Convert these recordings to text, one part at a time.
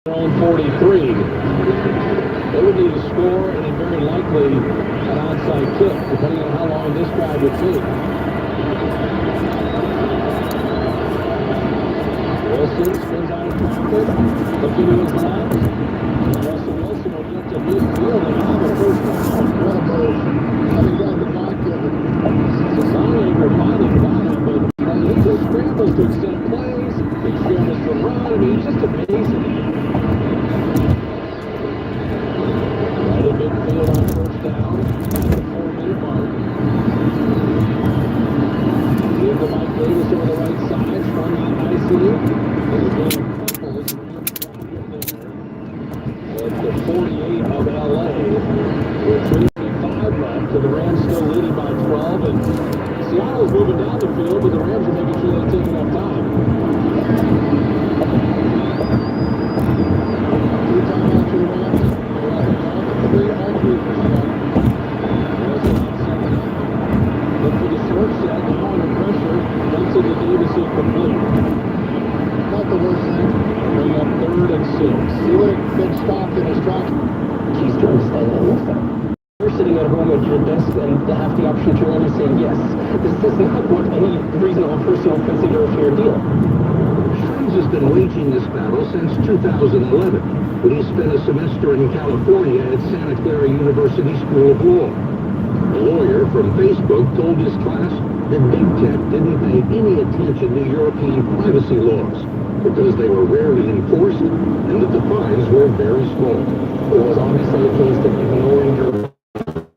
own 43. They would need a score and very likely an onside kick, depending on how long this drive would take. Wilson spins out of pocket, looking to his left. Russell Wilson will get to midfield and have a first down. What a move. Coming down the pocket. Sonic finally got him, but he just scrambles to extend plays. He scrambles to run. I mean, it's just amazing. Right in midfield on first down. At the 4-minute mark. Give to Mike Davis over the right side. Strung out nicely. There's been a couple of Rams dropped in there. At the 48 of LA. With 3:35 left. The Rams still leading by 12. And Seattle's moving down the field, but the Rams are making sure they take enough time. Two timeouts for the Rams. All three for Seattle. Wilson on second. Look for the short set. Now under pressure. Dumps it to Davis incomplete. Not the worst thing. Bring up 3rd and 6. He would have been stopped in his tracks. Keys to understand anything. You're sitting at home at your desk and have the option to only say yes. This is not what any reasonable person would consider a fair deal. Schrems has been waging this battle since 2011, when he spent a semester in California at Santa Clara University School of Law. A lawyer from Facebook told his class that Big Tech didn't pay any attention to European privacy laws because they were rarely enforced and that the fines were very small. It was obviously a case that ignoring your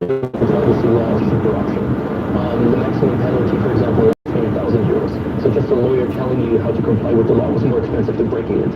privacy laws is corruption. The maximum penalty, for example, is 20,000 euros. So just a lawyer telling you how to comply with the law was more expensive than breaking it.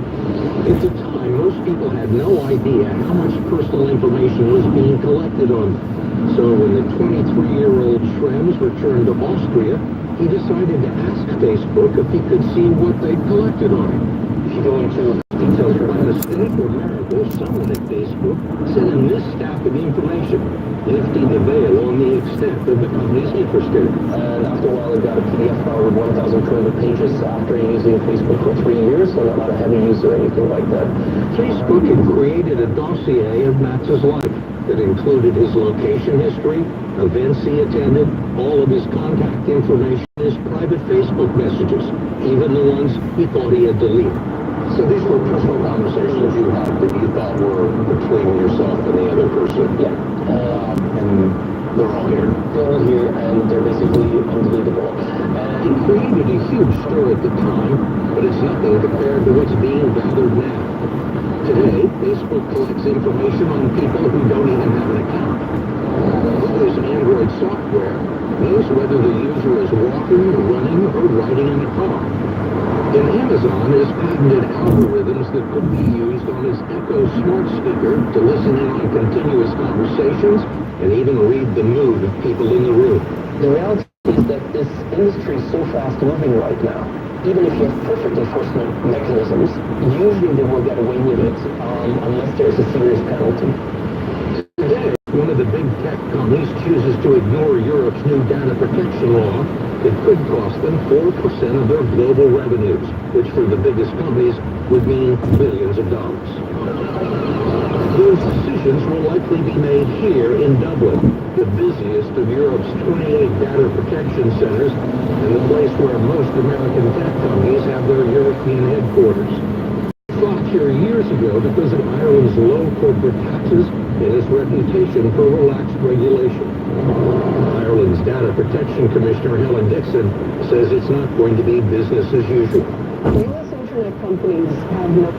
At the time, most people had no idea how much personal information was being collected on them. So when the 23-year-old Schrems returned to Austria, he decided to ask Facebook if he could see what they'd collected on him. If you go into details for By mistake or miracle, someone at Facebook sent him this stack of information, lifting the veil on the extent of the company's interest in it. And after a while, I got a PDF file with 1,200 pages after using Facebook for 3 years, so I'm not a heavy user or anything like that. Facebook had created a dossier of Max's life that included his location history, events he attended, all of his contact information, his private Facebook messages, even the ones he thought he had deleted. So these were personal conversations you had that you thought were between yourself and the other person. Yeah. And they're all here. They're all here, and they're basically undeletable. It created a huge stir at the time, but it's nothing compared to what's being gathered now. Today, Facebook collects information on people who don't even have an account. Google's Android software knows whether the user is walking, running, or riding in a car. And Amazon has patented algorithms that could be used on its Echo smart speaker to listen in on continuous conversations and even read the mood of people in the room. The reality is that this industry is so fast moving right now. Even if you have perfect enforcement mechanisms, usually they will get away with it unless there's a serious penalty. Today, one of the big tech companies chooses to ignore Europe's new data protection law. It could cost them 4% of their global revenues, which for the biggest companies would mean billions of dollars. Those decisions will likely be made here in Dublin, the busiest of Europe's 28 data protection centers, and the place where most American tech companies have their European headquarters. Fought here years ago because of Ireland's low corporate taxes and its reputation for relaxed regulation. Ireland's Data Protection Commissioner Helen Dixon says it's not going to be business as usual. U.S. internet companies have no...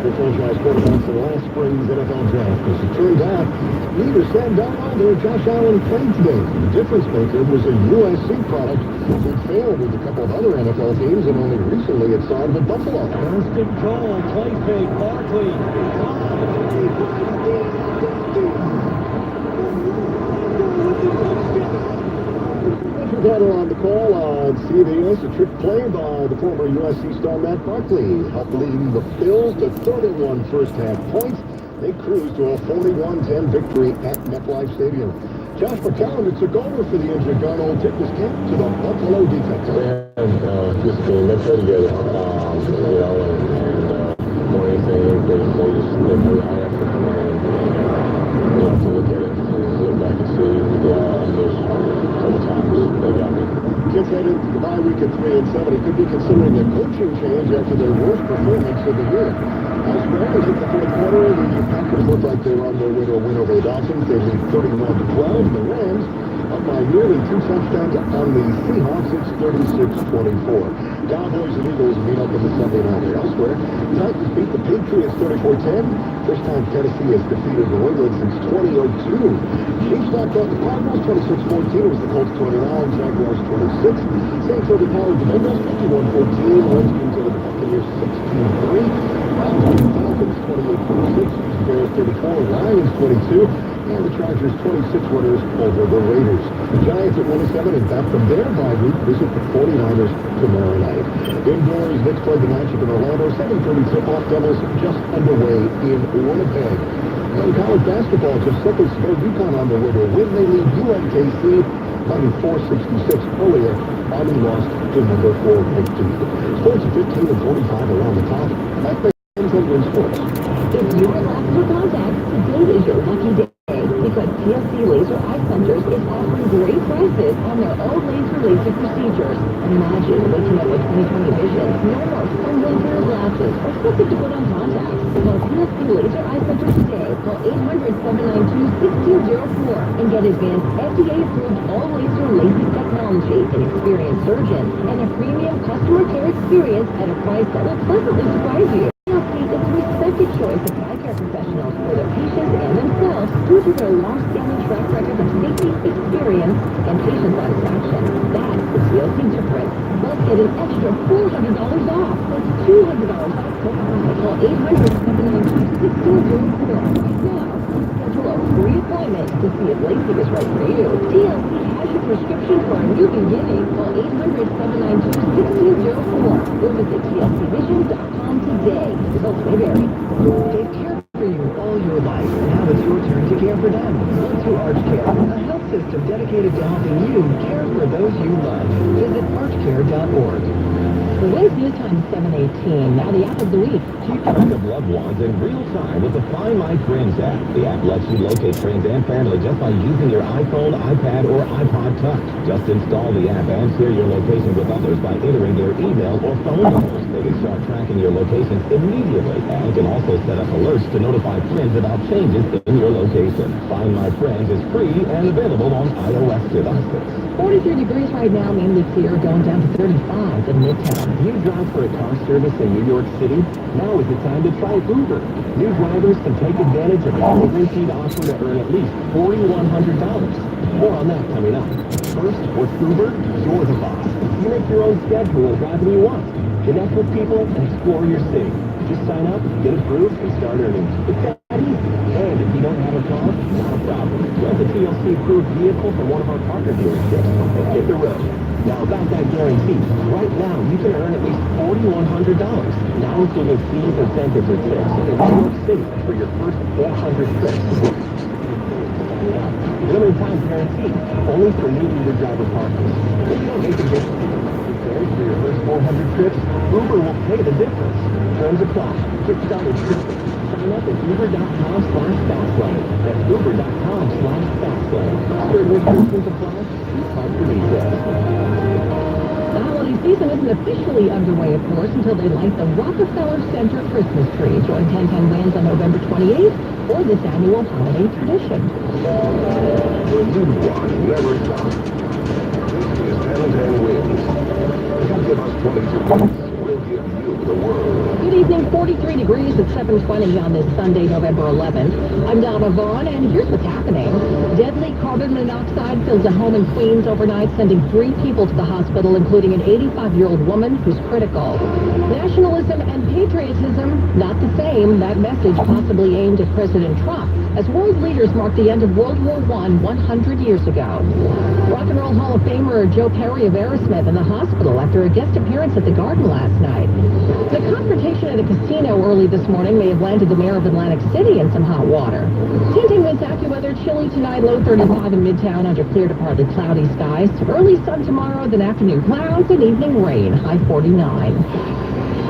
The franchise quarterbacks in last spring's NFL draft. As it turns out, neither Sam Darnold or Josh Allen played today. The difference maker was a USC product that failed with a couple of other NFL teams and only recently had signed with Buffalo. First and goal. Play fake. Barkley. Gather on the call on CBS, a trick play by the former USC star Matt Barkley, helped leading the Bills to 31 first-half points. They cruised to a 41-10 victory at MetLife Stadium. Josh McCown took over for the injured Darnold, tipped his cap to the Buffalo defense. Just game, they played good, and more anything. They may have to come in and we'll have to look at it and look back and see. There's a couple times they got me. Kids head into the bye week at 3-7. He could be considering a coaching change after their worst performance of the year. Elsewhere, as in the fourth quarter, the Packers look like they're on their way to a win over the Dolphins. They lead 31-12. The Rams up by nearly 2 touchdowns on the Seahawks. It's 36-24. Cowboys and Eagles meet up in the Sunday night. Elsewhere, Titans beat the Patriots 34-10. First time Tennessee has defeated New England since 2002. Chiefs knocked out the Cardinals 26-14. It was the Colts 29, Jaguars 26. Saints overpowered the Bengals 51-14. Redskins over the Buccaneers 16-3. Browns over the Falcons 28-26. Bears 34. Lions 22. And the Chargers 26 winners over the Raiders. The Giants at 1-7 and back from their bye week visit the 49ers tomorrow night. Indoors, Knicks play the Magic in Orlando. 7:30 tip-off. Devils just underway in Winnipeg. And college basketball just seconds ago, UConn on their way to a win. They lead UNKC 94-66 earlier. Army lost to number 4 McDade. Sports at 15 and 45 around the top. Back by Win Sports. If you are last for contact, today is your lucky day. Because TLC Laser Eye Centers is offering great prices on their all laser LASIK procedures. Imagine waking up with 20/20 vision, no more fumbling through your glasses or slipping to put on contacts. Call TLC Laser Eye Centers today. Call 800-792-1604 and get advanced FDA-approved all laser LASIK technology, an experienced surgeon, and a premium customer care experience at a price that will pleasantly surprise you. TLC is the respected choice of eye care professionals for their patients and themselves due to their long-standing track record of safety, experience, and patient satisfaction. That's the TLC difference. Plus, get an extra $400 off. That's $200 off. Call 800-792-1604 right now. Schedule a free appointment to see if LASIK is right for you. TLC has your prescription for a new beginning. Call 800-792-1604 or visit TLCvision.com today. Results may vary. They've cared for you all your life. Now it's your turn to care for them. Look to ArchCare, a health system dedicated to helping you care for those you love. Visit archcare.org. Wednesday time 7:18. Now the app of the week. Keep track of loved ones in real time with the Find My Friends app. The app lets you locate friends and family just by using your iPhone, iPad, or iPod Touch. Just install the app and share your location with others by entering their email or phone numbers. They can start tracking your locations immediately and can also set up alerts to notify friends about changes in your location. Find My Friends is free and available on iOS devices. 43 degrees right now, mainly clear, going down to 35 in Midtown. Do you drive for a car service in New York City? Now is the time to try Uber. New drivers can take advantage of a guaranteed offer to earn at least $4,100. More on that coming up. First, with Uber, you're the boss. You make your own schedule and drive when you want. Connect with people and explore your city. Just sign up, get approved, and start earning. It's that easy. And if you don't have a car, not a problem. Rent a TLC-approved vehicle from one of our partner dealerships and hit the road. Now about that guarantee. Right now, you can earn at least $4,100. Now including fees, incentives, and tips in New York City for your first 400 trips. Limited time guarantee. Only for new Uber driver partners. If you don't make the difference for your first 400 trips, Uber will pay the difference. Terms apply. Get started quickly. Sign up at uber.com/fastlane. That's uber.com/fastlane. Certain restrictions apply. See site for details. The holiday season isn't officially underway, of course, until they light the Rockefeller Center Christmas tree. Join 1010 Winds on November 28th for this annual holiday tradition. The new one never stops. This is 1010 Winds. You give us 22 minutes, we'll give you the world. Good evening, 43 degrees at 7:20 on this Sunday, November 11th. I'm Donna Vaughn, and here's what's happening. Deadly carbon monoxide fills a home in Queens overnight, sending 3 people to the hospital, including an 85-year-old woman who's critical. Nationalism and patriotism, not the same. That message possibly aimed at President Trump as world leaders mark the end of World War I 100 years ago. Rock and Roll Hall of Famer Joe Perry of Aerosmith in the hospital after a guest appearance at the Garden last night. The confrontation at a casino early this morning may have landed the mayor of Atlantic City in some hot water. Tinting with AccuWeather, chilly tonight, low 35 in Midtown under clear to partly cloudy skies. Early sun tomorrow, then afternoon clouds and evening rain, high 49.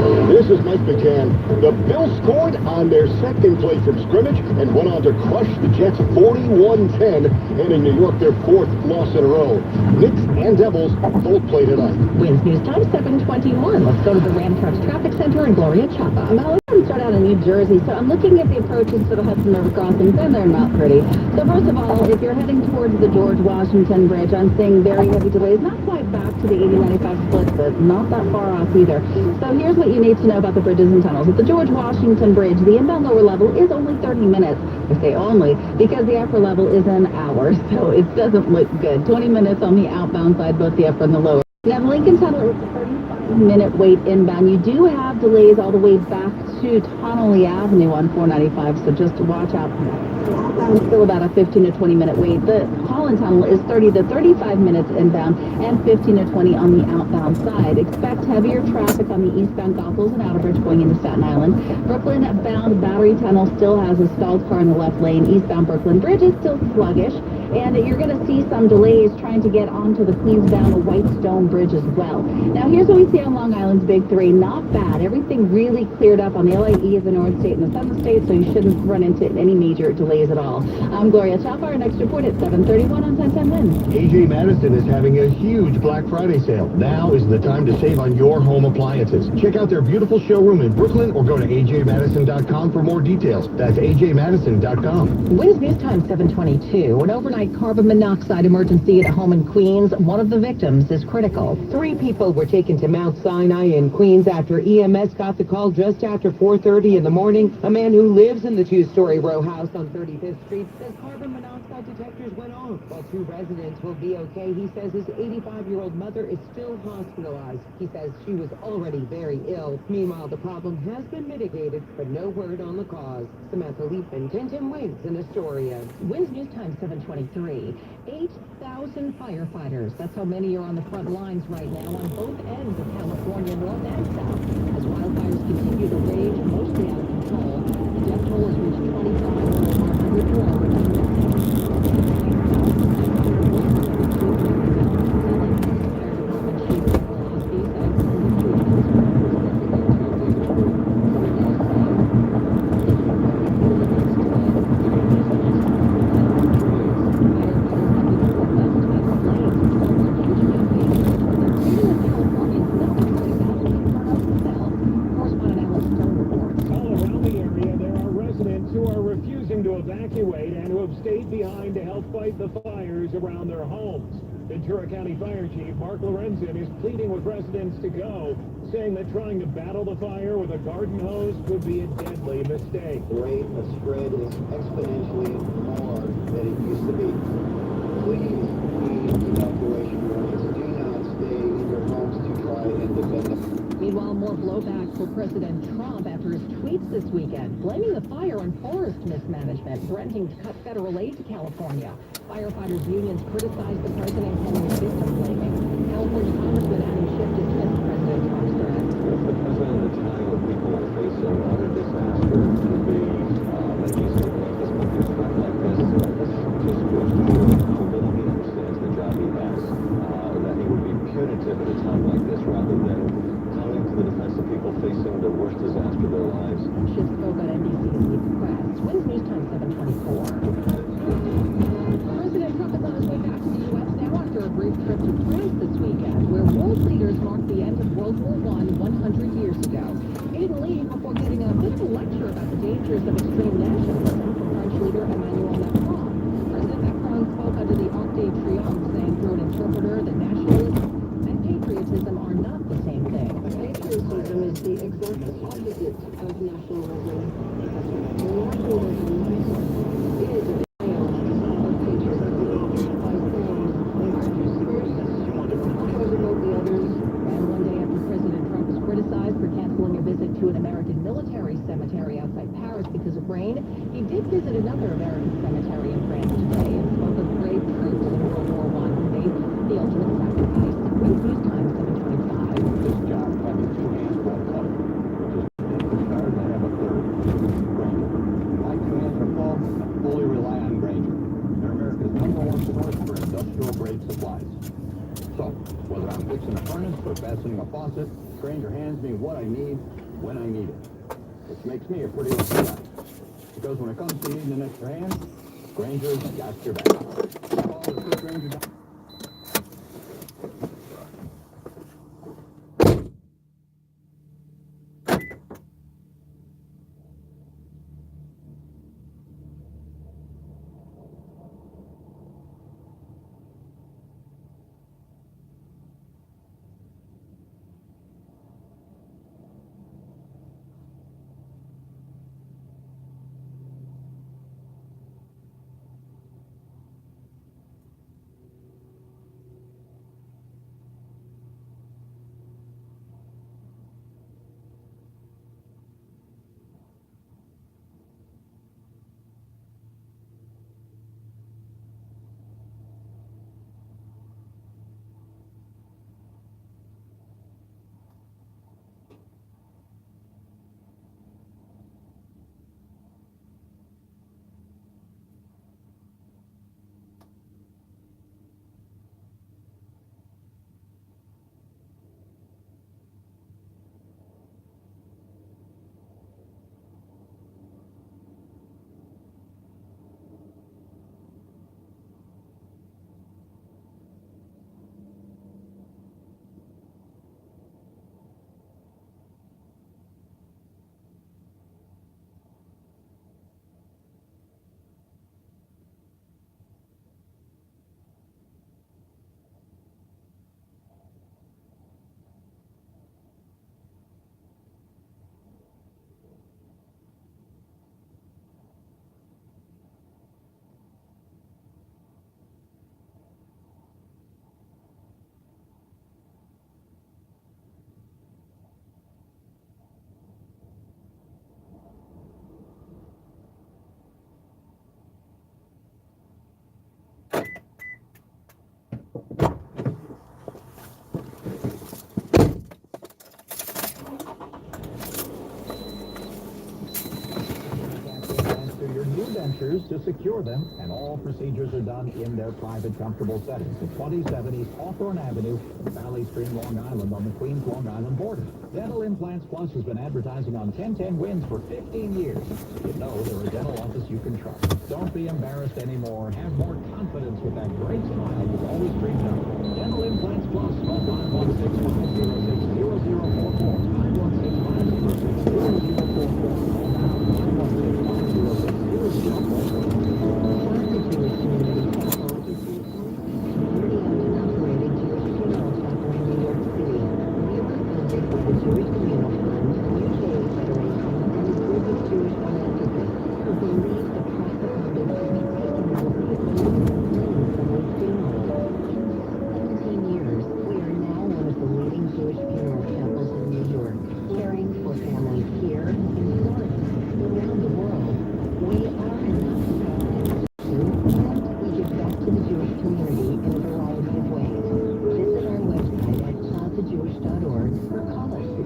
This is Mike McCann. The Bills scored on their second play from scrimmage and went on to crush the Jets 41-10, and in New York, their fourth loss in a row. Knicks and Devils both play tonight. Wins News Time 7:21. Let's go to the Ramtrucks Traffic Center in Gloria Chapa. Now, let's start out in New Jersey. So I'm looking at the approaches to the Hudson River crossings, and they're not pretty. So first of all, if you're heading towards the George Washington Bridge, I'm seeing very heavy delays. Not quite back to the 80-95 split, but not that far off either. So here's what you need to know about the bridges and tunnels. At the George Washington Bridge, the inbound lower level is only 30 minutes. I say only because the upper level is an hour, so it doesn't look good. 20 minutes on the outbound side, both the upper and the lower. Now, the Lincoln Tunnel is a 35-minute wait inbound. You do have delays all the way back to Tonnelle Avenue on 495, so just to watch out for that. Outbound still about a 15 to 20-minute wait. The Holland Tunnel is 30 to 35 minutes inbound and 15 to 20 on the outbound side. Expect heavier traffic on the eastbound Goethals and Outer Bridge going into Staten Island. Brooklyn-bound Battery Tunnel still has a stalled car in the left lane. Eastbound Brooklyn Bridge is still sluggish. And you're going to see some delays trying to get onto the Queens-bound Whitestone Bridge as well. Now, here's what we see on Long Island's Big Three. Not bad. Everything really cleared up on the LIE of the North State and the Southern State, so you shouldn't run into any major delays at all. I'm Gloria Chapa. Our next report at 7:31 on 1010 Wins. AJ Madison is having a huge Black Friday sale. Now is the time to save on your home appliances. Check out their beautiful showroom in Brooklyn or go to ajmadison.com for more details. That's ajmadison.com. Wins News Time 7:22. An overnight carbon monoxide emergency at a home in Queens. One of the victims is critical. 3 people were taken to Mount Sinai in Queens after EMS got the call just after 4:30 in the morning. A man who lives in the 2-story row house on 35th Street says carbon monoxide detectors went off. While 2 residents will be okay, he says his 85-year-old mother is still hospitalized. He says she was already very ill. Meanwhile, the problem has been mitigated, but no word on the cause. Samantha Leafman, 1010 Wins in Astoria. Wins News Time 7:23. 8,000 firefighters. That's how many are on the front lines right now on both ends of California, north and south. As wildfires continue to rage, mostly out of control. The death toll has reached 25 or 100 more already the fires around their homes. Ventura County Fire Chief Mark Lorenzen is pleading with residents to go, saying that trying to battle the fire with a garden hose could be a deadly mistake. The rate of spread is exponentially more than it used to be. Please leave evacuation warnings. Do not stay in your homes to try and defend them. Meanwhile, more blowback for President Trump after his tweets this weekend, blaming the fire on forest mismanagement, threatening to cut federal aid to California. Firefighters' unions criticized the president, calling it victim blaming. California Congressman Adam Schiff dismissed President Trump's threat. If the president at a time when people are facing utter disaster could be that he's looking at this country's threat like this, this just goes to show how little he understands the job he has. That he would be punitive at a time like this rather than coming to the defense of people facing the worst disaster of their lives. Schiff spoke on NBC's Meet the Press. Wins News Time 7:24. President Trump is on his way back to the U.S. now after a brief trip to France this weekend, where world leaders marked the end of World War I 100 years ago. He didn't leave before getting a bit of a lecture about the dangers of extreme nationalism from French leader Emmanuel Macron. President Macron spoke under the Arc de Triomphe, saying through an interpreter that nationalism and patriotism are not the same thing. Patriotism is the exact opposite of nationalism. Nationalism is a to an American military cemetery outside Paris because of rain. He did visit another American cemetery in France today and spoke of brave troops in World War I who made the ultimate sacrifice. Wins News Time 7:25. This job, having 2 hands won't cut it. Just started to have a third. Granger. My 2 hands are full. I fully rely on Granger. They're America's #1 source for industrial grade supplies. So, whether I'm fixing a furnace or fastening a faucet, Granger hands me what I need when I need it. Which makes me a pretty lucky guy. Because when it comes to needing an extra hand, Granger's got your back. Call the quick Granger. To secure them, and all procedures are done in their private, comfortable settings at 2070 East Hawthorne Avenue, Valley Stream, Long Island, on the Queens-Long Island border. Dental Implants Plus has been advertising on 1010 Wins for 15 years. You know they're a dental office you can trust. Don't be embarrassed anymore. Have more confidence with that great smile you've always dreamed of. Dental Implants Plus, call 516-506-0044,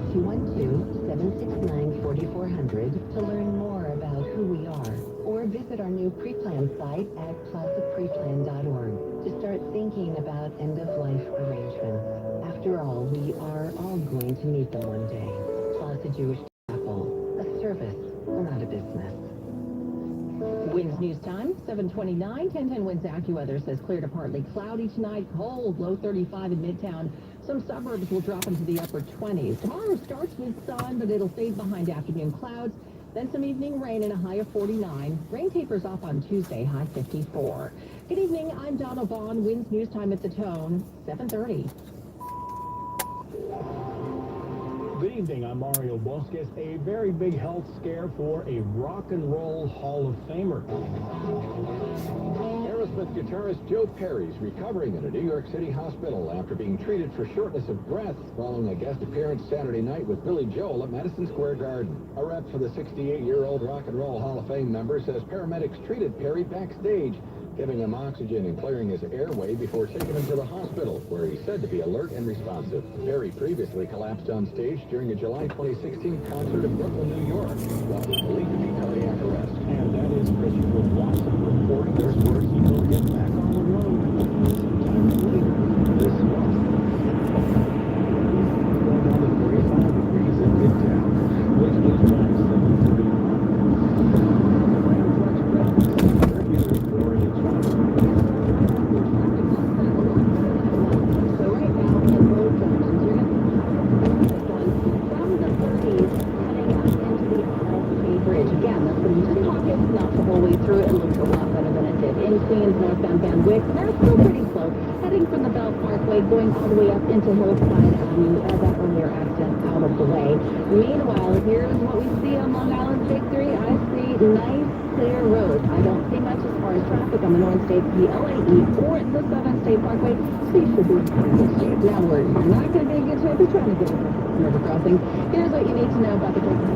212-769-4400 to learn more about who we are, or visit our new pre-plan site at plazapreplan.org to start thinking about end-of-life arrangements. After all, we are all going to need them one day. Plaza Jewish Chapel, a service, not a business. Winds News Time, 7:29. 1010 Winds AccuWeather says clear to partly cloudy tonight. Cold, low 35 in Midtown. Some suburbs will drop into the upper 20s. Tomorrow starts with sun, but it'll fade behind afternoon clouds. Then some evening rain and a high of 49. Rain tapers off on Tuesday, high 54. Good evening, I'm Donna Vaughn. Winds News Time at the Tone, 7:30. Good evening, I'm Mario Bosques. A very big health scare for a rock and roll Hall of Famer. Aerosmith guitarist Joe Perry's recovering in a New York City hospital after being treated for shortness of breath following a guest appearance Saturday night with Billy Joel at Madison Square Garden. A rep for the 68-year-old Rock and Roll Hall of Fame member says paramedics treated Perry backstage, giving him oxygen and clearing his airway before taking him to the hospital, where he's said to be alert and responsive. Perry previously collapsed on stage during a July 2016 concert in Brooklyn, New York, what was believed to be cardiac arrest. And that is Christopher Watson reporting there's word he will get back on the road sometime later this month. Going down to 45 pockets, not the whole way through. It looks a lot better than it did in Queens, northbound Van Wyck. That's still pretty slow. Heading from the Belt Parkway, going all the way up into Hillside Avenue, that earlier accident out of the way. Meanwhile, here's what we see on Long Island Big 3. I see nice, clear roads. I don't see much as far as traffic on the North State, the LAE, or the Southern State Parkway. So you should be in pretty good shape. Now, we're not going to be in good shape. We're trying to get river crossings. Here's what you need to know about the Texas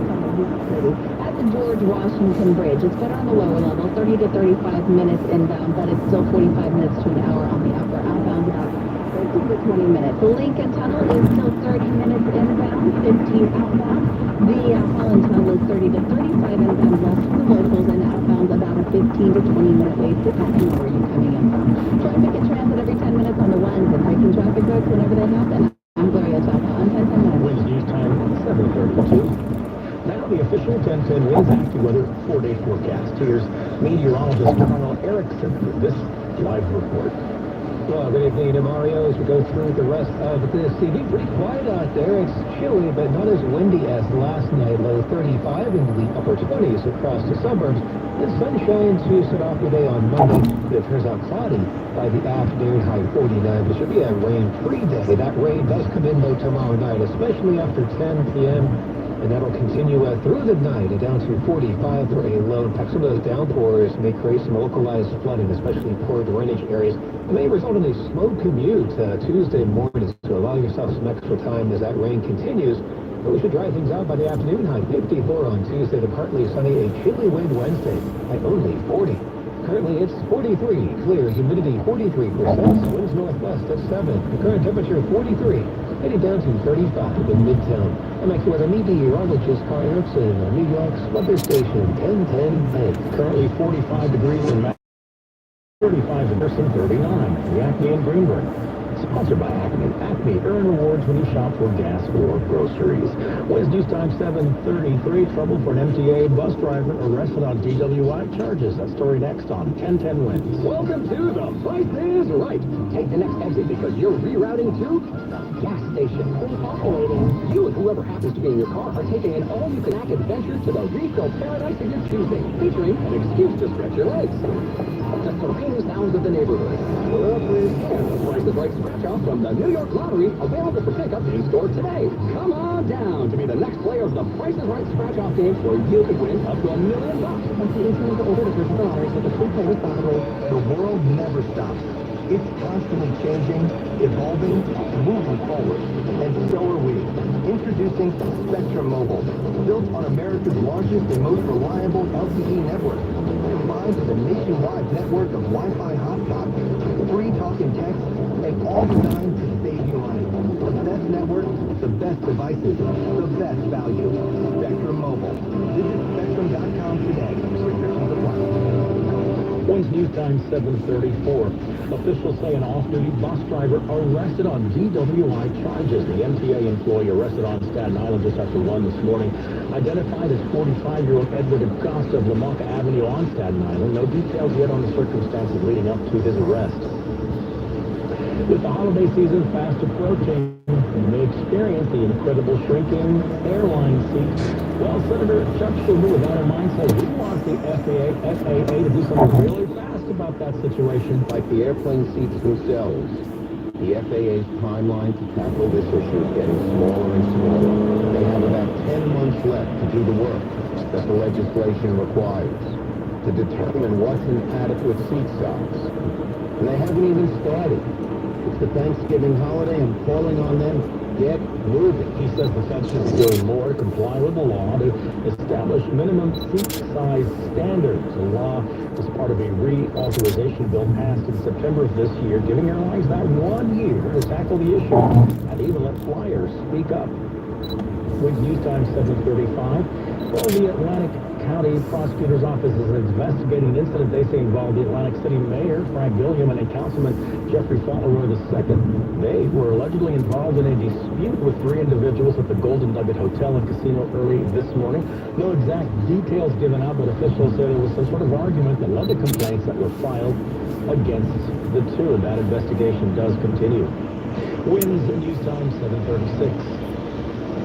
City. At the George Washington Bridge, it's better on the lower level, 30 to 35 minutes inbound, but it's still 45 minutes to an hour on the upper. Outbound, about 15 to 20 minutes. The Lincoln Tunnel is still 30 minutes inbound, 15 outbound. The Holland Tunnel is 30 to 35 inbound west for the locals, and outbound about a 15 to 20 minute wait, depending on where you're coming in from. Traffic and transit every 10 minutes on the ones and breaking traffic roads whenever they happen. I'm Gloria Tapa on 1010 Minutes. Winds news time 7:32. Now the official 1010 winds AccuWeather 4-day forecast. Here's meteorologist Carl Erickson with this live report. Well, good evening to Mario as we go through the rest of this evening. Pretty quiet out there. It's chilly, but not as windy as last night. Low 35 into the upper 20s across the suburbs. The sunshine to start off the day on Monday. It turns out cloudy by the afternoon, high 49. There should be a rain-free day. That rain does come in, though, tomorrow night, especially after 10 p.m., and that'll continue through the night down to 45 for a low. In fact, some of those downpours may create some localized flooding, especially poor drainage areas. It may result in a slow commute Tuesday morning, so allow yourself some extra time as that rain continues. But we should dry things out by the afternoon. High 54 on Tuesday to partly sunny. A chilly wind Wednesday at only 40. Currently, it's 43. Clear. Humidity 43%. Winds northwest at 7. The current temperature 43. Heading down to 35 in Midtown. I'm AccuWeather meteorologist Carl Erickson on New York's weather station 1010. Currently 45 degrees in Manhattan, 35 in Person, 39. The Acme in Greenberg. Sponsored by Acme. Acme, earn rewards when you shop for gas or groceries. Wednesday news time 7:33. Trouble for an MTA bus driver arrested on DWI charges. That story next on 1010 Winds. Welcome to The Price is Right. Take the next exit because you're rerouting to the gas station. Operating. You and whoever happens to be in your car are taking an all-you-can-act adventure to the refill paradise of your choosing, featuring an excuse to stretch your legs. The serene sounds of the neighborhood. The Price is Right scratch-off from the New York Lottery, available for pickup in-store today. Come on down to be the next player of the Price is Right scratch-off game where you could win up to $1 million. Once the 18 to older to purchase the lottery with a free play responsibly. The world never stops. It's constantly changing, evolving, moving forward. And so are we. Introducing Spectrum Mobile, built on America's largest and most reliable LTE network. Combined with a nationwide network of Wi-Fi hotspots, free talk and text, and all designed to save you money. The best network, the best devices, the best value. Spectrum Mobile. Visit Spectrum.com today. Restrictions apply. Wednesday news time 7:34. Officials say an off-duty bus driver arrested on DWI charges. The MTA employee arrested on Staten Island just after 1 this morning. Identified as 45-year-old Edward Acosta of Lamarca Avenue on Staten Island. No details yet on the circumstances leading up to his arrest. With the holiday season fast approaching, you may experience the incredible shrinking airline seats. Well, Senator Chuck Schumer with Honor Mind says we want the FAA to do something really fast about that situation. Like the airplane seats themselves, the FAA's timeline to tackle this issue is getting smaller and smaller. They have about 10 months left to do the work that the legislation requires to determine what's an adequate seat size. And they haven't even started. It's the Thanksgiving holiday. I'm calling on them. Get moving. He says the Fed should be doing more to comply with the law to establish minimum seat size standards. The law is part of a reauthorization bill passed in September of this year, giving airlines that 1 year to tackle the issue and even let flyers speak up. With news time 7:35. Well, the Atlantic County Prosecutor's Office is investigating an incident they say involved the Atlantic City Mayor, Frank Gilliam, and a councilman, Jeffrey Fauntleroy II. They were allegedly involved in a dispute with 3 individuals at the Golden Nugget Hotel and Casino early this morning. No exact details given out, but officials say there was some sort of argument that led to complaints that were filed against the two. That investigation does continue. Winds news time 7:36.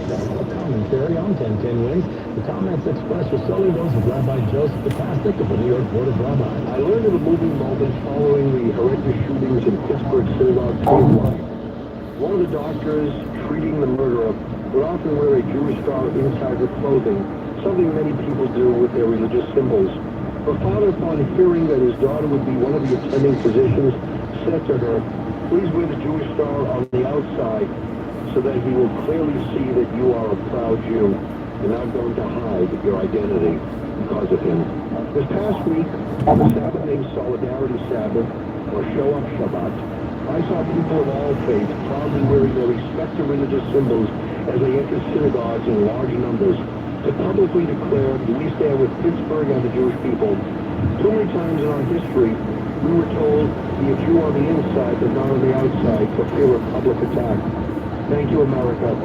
A commentary on 1010 Wins. The comments expressed are solely those of Rabbi Joseph Patasnik of the New York Board of Rabbis. I learned of a moving moment following the horrendous shootings in Pittsburgh synagogue statewide. One of the doctors treating the murderer would often wear a Jewish star inside her clothing, something many people do with their religious symbols. Her father, upon hearing that his daughter would be one of the attending physicians, said to her, "Please wear the Jewish star on the outside so that he will clearly see that you are a proud Jew and not going to hide your identity because of him." This past week, on the Sabbath named Solidarity Sabbath, or Show Up Shabbat, I saw people of all faiths proudly wearing their respective religious symbols as they entered synagogues in large numbers to publicly declare, "We stand with Pittsburgh and the Jewish people." Too many times in our history, we were told, "Be a Jew on the inside, but not on the outside," for fear of public attack. Thank you, America.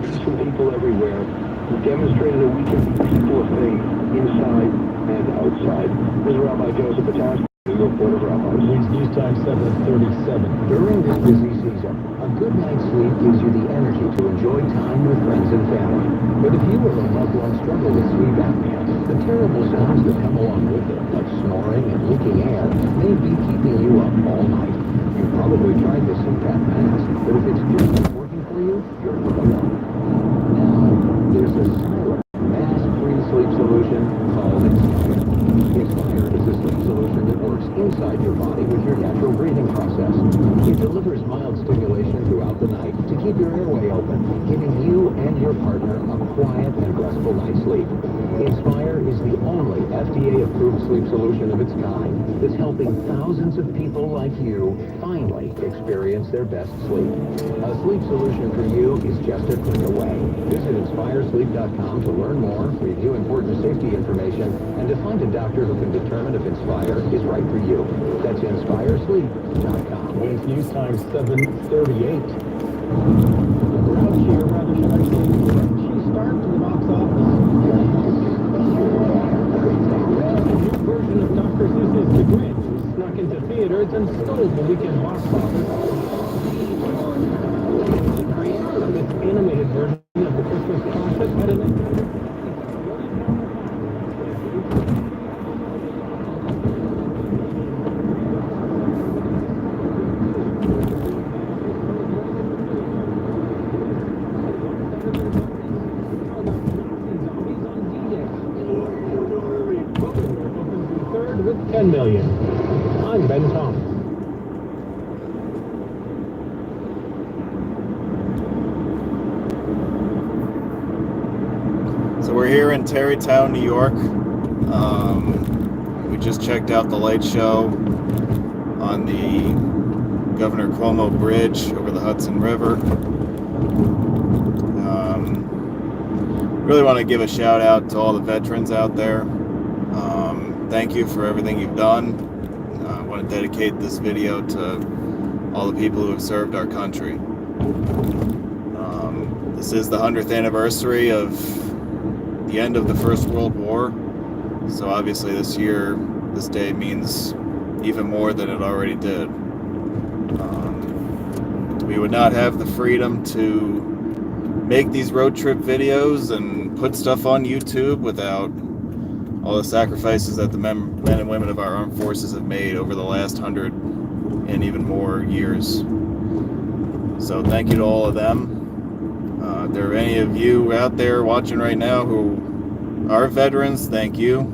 Decent people everywhere who demonstrated that we can be people of faith inside and outside. This is Rabbi Joseph Patasnik, New York Board of Rabbis. Wins News Time 737. During this busy season, a good night's sleep gives you the energy to enjoy time with friends and family. But if you or a loved one struggle with sleep apnea, the terrible sounds that come along with it, like snoring and leaking air, may be keeping you up all night. You've probably tried the CPAP mask, but if it's just not working for you, you're not alone. Now, there's a silent, mask-free sleep solution called Inspire. Inspire is a sleep solution that works inside your body with your natural breathing process. It delivers mild stimulation throughout the night to keep your airway open, giving you and your partner a quiet and restful night's sleep. Inspire is the only FDA-approved sleep solution of its kind that's helping thousands of people like you finally experience their best sleep. A sleep solution for you is just a click away. Visit InspireSleep.com to learn more, review important safety information, and to find a doctor who can determine if Inspire is right for you. That's InspireSleep.com. Wins News Time 738. A grouchy, or rather should I say, crunchy start to the box office. A new version of Dr. Seuss's The Grinch snuck into theaters and stole the weekend box office. This animated version of the Christmas classic had an with 10 million. I'm Ben Thomas. So we're here in Tarrytown, New York. We just checked out the light show on the Governor Cuomo Bridge over the Hudson River. Really want to give a shout out to all the veterans out there. Thank you for everything you've done. I want to dedicate this video to all the people who have served our country. This is the 100th anniversary of the end of the First World War. So obviously this year, this day means even more than it already did. We would not have the freedom to make these road trip videos and put stuff on YouTube without all the sacrifices that the men and women of our armed forces have made over the last 100 and even more years. So thank you to all of them. If there are any of you out there watching right now who are veterans, thank you.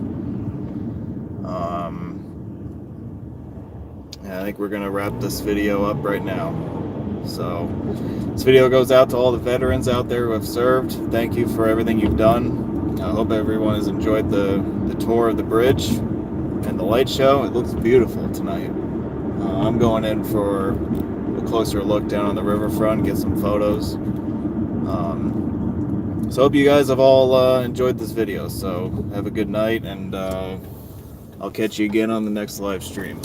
And I think we're going to wrap this video up right now. So this video goes out to all the veterans out there who have served. Thank you for everything you've done. I hope everyone has enjoyed the tour of the bridge and the light show. It looks beautiful tonight. I'm going in for a closer look down on the riverfront, get some photos. So hope you guys have all enjoyed this video. So have a good night, and I'll catch you again on the next live stream.